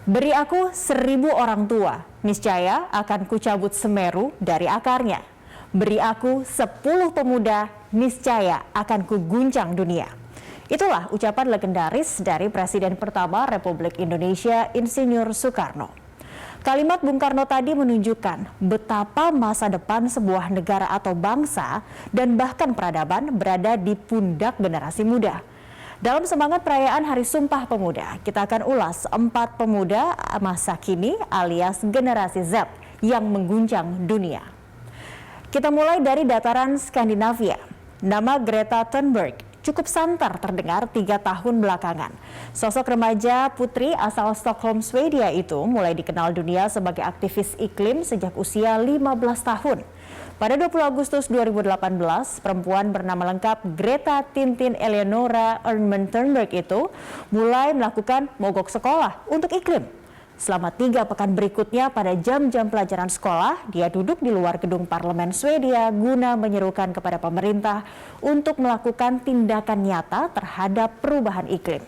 Beri aku 1.000 orang tua, niscaya akan kucabut Semeru dari akarnya. Beri aku 10 pemuda, niscaya akan kuguncang dunia. Itulah ucapan legendaris dari Presiden pertama Republik Indonesia, Insinyur Soekarno. Kalimat Bung Karno tadi menunjukkan betapa masa depan sebuah negara atau bangsa dan bahkan peradaban berada di pundak generasi muda. Dalam semangat perayaan Hari Sumpah Pemuda, kita akan ulas 4 pemuda masa kini alias generasi Z yang mengguncang dunia. Kita mulai dari dataran Skandinavia. Nama Greta Thunberg cukup santer terdengar 3 tahun belakangan. Sosok remaja putri asal Stockholm, Swedia itu mulai dikenal dunia sebagai aktivis iklim sejak usia 15 tahun. Pada 20 Agustus 2018, perempuan bernama lengkap Greta Tintin Eleonora Ehrman Thunberg itu mulai melakukan mogok sekolah untuk iklim. Selama 3 pekan berikutnya pada jam-jam pelajaran sekolah, dia duduk di luar gedung parlemen Swedia guna menyerukan kepada pemerintah untuk melakukan tindakan nyata terhadap perubahan iklim.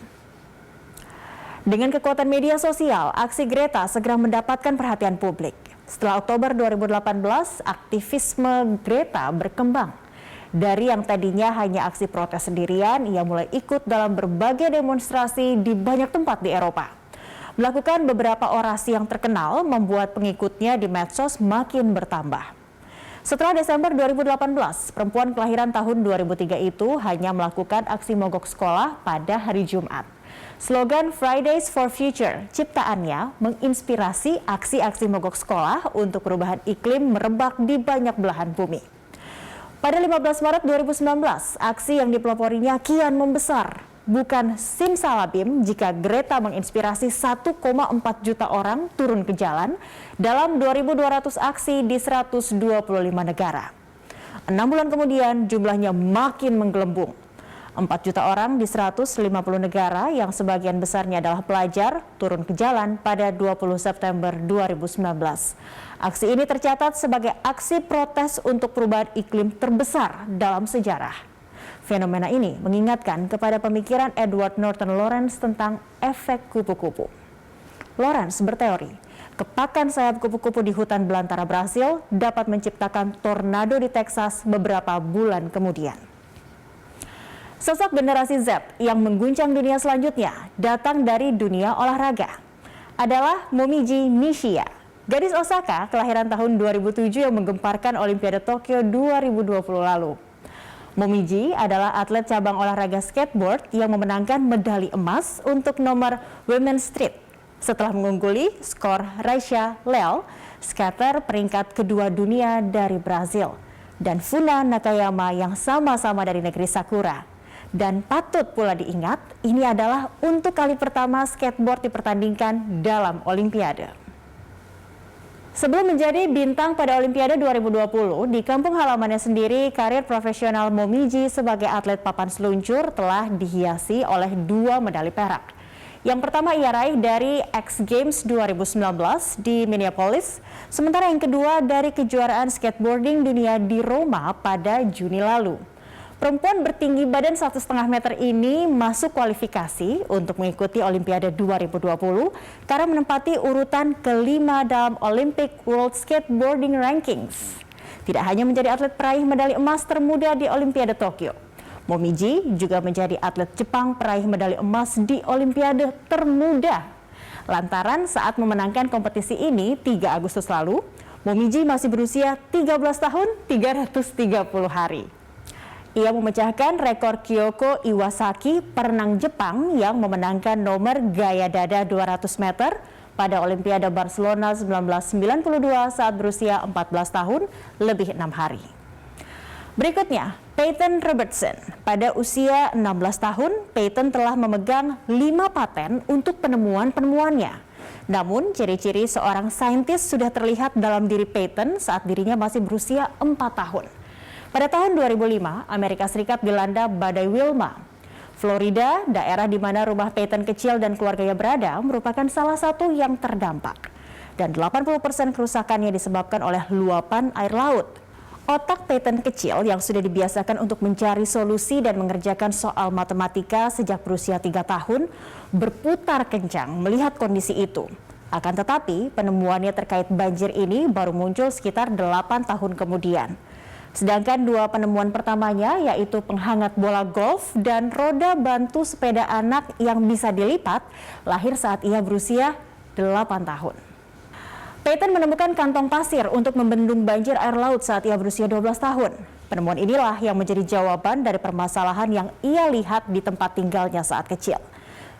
Dengan kekuatan media sosial, aksi Greta segera mendapatkan perhatian publik. Setelah Oktober 2018, aktivisme Greta berkembang. Dari yang tadinya hanya aksi protes sendirian, ia mulai ikut dalam berbagai demonstrasi di banyak tempat di Eropa. Melakukan beberapa orasi yang terkenal membuat pengikutnya di medsos makin bertambah. Setelah Desember 2018, perempuan kelahiran tahun 2003 itu hanya melakukan aksi mogok sekolah pada hari Jumat. Slogan Fridays for Future ciptaannya menginspirasi aksi-aksi mogok sekolah untuk perubahan iklim merebak di banyak belahan bumi. Pada 15 Maret 2019, aksi yang dipeloporinya kian membesar. Bukan simsalabim jika Greta menginspirasi 1,4 juta orang turun ke jalan dalam 2.200 aksi di 125 negara. 6 bulan kemudian jumlahnya makin menggelembung. 4 juta orang di 150 negara yang sebagian besarnya adalah pelajar turun ke jalan pada 20 September 2019. Aksi ini tercatat sebagai aksi protes untuk perubahan iklim terbesar dalam sejarah. Fenomena ini mengingatkan kepada pemikiran Edward Norton Lawrence tentang efek kupu-kupu. Lawrence berteori, kepakan sayap kupu-kupu di hutan belantara Brasil dapat menciptakan tornado di Texas beberapa bulan kemudian. Sosok generasi Z yang mengguncang dunia selanjutnya datang dari dunia olahraga. Adalah Momiji Nishia, gadis Osaka kelahiran tahun 2007 yang menggemparkan Olimpiade Tokyo 2020 lalu. Momiji adalah atlet cabang olahraga skateboard yang memenangkan medali emas untuk nomor Women's Street setelah mengungguli skor Raisha Leal, skater peringkat kedua dunia dari Brazil, dan Funa Nakayama yang sama-sama dari negeri Sakura. Dan patut pula diingat, ini adalah untuk kali pertama skateboard dipertandingkan dalam Olimpiade. Sebelum menjadi bintang pada Olimpiade 2020, di kampung halamannya sendiri, karir profesional Momiji sebagai atlet papan seluncur telah dihiasi oleh 2 medali perak. Yang pertama ia raih dari X Games 2019 di Minneapolis, sementara yang kedua dari kejuaraan skateboarding dunia di Roma pada Juni lalu. Perempuan bertinggi badan 1,5 meter ini masuk kualifikasi untuk mengikuti Olimpiade 2020 karena menempati urutan kelima dalam Olympic World Skateboarding Rankings. Tidak hanya menjadi atlet peraih medali emas termuda di Olimpiade Tokyo, Momiji juga menjadi atlet Jepang peraih medali emas di Olimpiade termuda. Lantaran saat memenangkan kompetisi ini 3 Agustus lalu, Momiji masih berusia 13 tahun 330 hari. Ia memecahkan rekor Kyoko Iwasaki, perenang Jepang yang memenangkan nomor gaya dada 200 meter pada Olimpiade Barcelona 1992 saat berusia 14 tahun lebih 6 hari. Berikutnya, Peyton Robertson. Pada usia 16 tahun, Peyton telah memegang 5 paten untuk penemuan-penemuannya. Namun, ciri-ciri seorang saintis sudah terlihat dalam diri Peyton saat dirinya masih berusia 4 tahun. Pada tahun 2005, Amerika Serikat dilanda badai Wilma. Florida, daerah di mana rumah Peyton kecil dan keluarganya berada, merupakan salah satu yang terdampak. Dan 80% kerusakannya disebabkan oleh luapan air laut. Otak Peyton kecil yang sudah dibiasakan untuk mencari solusi dan mengerjakan soal matematika sejak berusia 3 tahun, berputar kencang melihat kondisi itu. Akan tetapi, penemuannya terkait banjir ini baru muncul sekitar 8 tahun kemudian. Sedangkan dua penemuan pertamanya yaitu penghangat bola golf dan roda bantu sepeda anak yang bisa dilipat lahir saat ia berusia 8 tahun. Peyton menemukan kantong pasir untuk membendung banjir air laut saat ia berusia 12 tahun. Penemuan inilah yang menjadi jawaban dari permasalahan yang ia lihat di tempat tinggalnya saat kecil.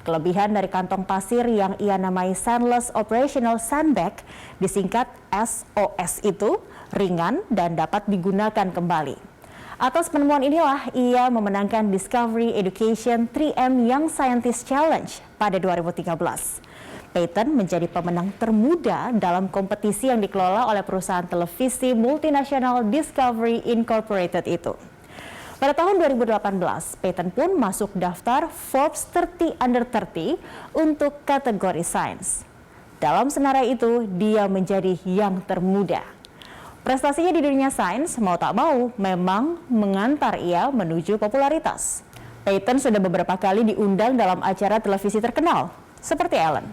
Kelebihan dari kantong pasir yang ia namai Sandless Operational Sandbag, disingkat SOS itu, ringan dan dapat digunakan kembali. Atas penemuan inilah ia memenangkan Discovery Education 3M Young Scientist Challenge pada 2013. Peyton menjadi pemenang termuda dalam kompetisi yang dikelola oleh perusahaan televisi multinasional Discovery Incorporated itu. Pada tahun 2018, Peyton pun masuk daftar Forbes 30 Under 30 untuk kategori sains. Dalam senarai itu, dia menjadi yang termuda. Prestasinya di dunia sains, mau tak mau, memang mengantar ia menuju popularitas. Peyton sudah beberapa kali diundang dalam acara televisi terkenal, seperti Ellen.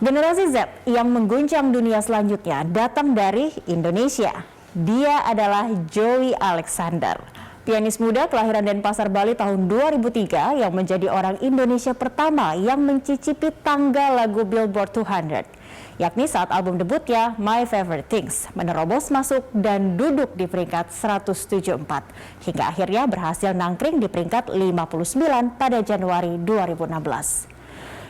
Generasi Z yang mengguncang dunia selanjutnya datang dari Indonesia. Dia adalah Joey Alexander, pianis muda kelahiran Denpasar, Bali tahun 2003 yang menjadi orang Indonesia pertama yang mencicipi tangga lagu Billboard 200, yakni saat album debutnya My Favorite Things menerobos masuk dan duduk di peringkat 174, hingga akhirnya berhasil nangkring di peringkat 59 pada Januari 2016.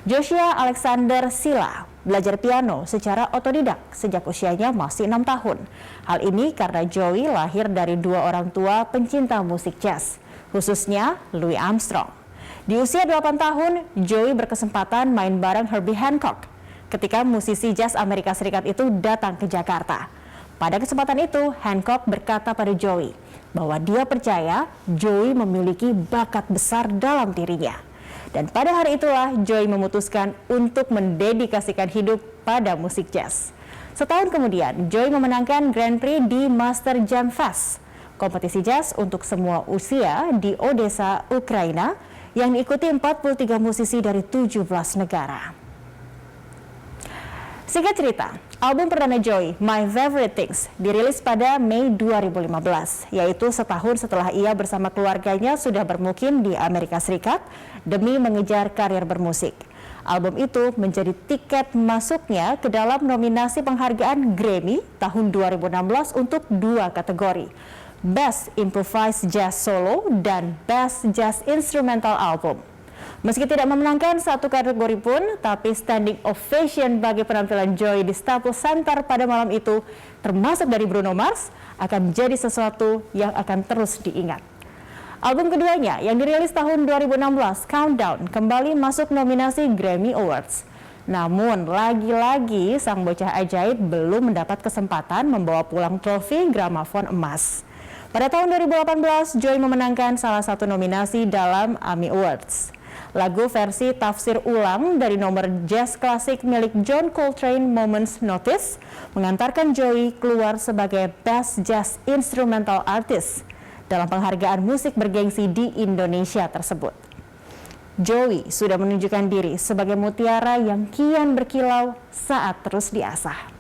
Joshua Alexander Sila belajar piano secara otodidak sejak usianya masih 6 tahun. Hal ini karena Joey lahir dari dua orang tua pencinta musik jazz, khususnya Louis Armstrong. Di usia 8 tahun, Joey berkesempatan main bareng Herbie Hancock ketika musisi jazz Amerika Serikat itu datang ke Jakarta. Pada kesempatan itu, Hancock berkata pada Joey bahwa dia percaya Joey memiliki bakat besar dalam dirinya. Dan pada hari itulah Joey memutuskan untuk mendedikasikan hidup pada musik jazz. Setahun kemudian, Joey memenangkan Grand Prix di Master Jam Fest, kompetisi jazz untuk semua usia di Odessa, Ukraina, yang diikuti 43 musisi dari 17 negara. Singkat cerita, album perdana Joey, My Favorite Things, dirilis pada Mei 2015, yaitu setahun setelah ia bersama keluarganya sudah bermukim di Amerika Serikat demi mengejar karir bermusik. Album itu menjadi tiket masuknya ke dalam nominasi penghargaan Grammy tahun 2016 untuk dua kategori, Best Improvised Jazz Solo dan Best Jazz Instrumental Album. Meski tidak memenangkan satu kategori pun, tapi standing ovation bagi penampilan Joey di Staples Center pada malam itu, termasuk dari Bruno Mars, akan menjadi sesuatu yang akan terus diingat. Album keduanya yang dirilis tahun 2016, Countdown, kembali masuk nominasi Grammy Awards. Namun, lagi-lagi sang bocah ajaib belum mendapat kesempatan membawa pulang trofi gramafon emas. Pada tahun 2018, Joey memenangkan salah satu nominasi dalam AMI Awards. Lagu versi tafsir ulang dari nomor jazz klasik milik John Coltrane, Moments Notice, mengantarkan Joey keluar sebagai Best Jazz Instrumental Artist dalam penghargaan musik bergengsi di Indonesia tersebut. Joey sudah menunjukkan diri sebagai mutiara yang kian berkilau saat terus diasah.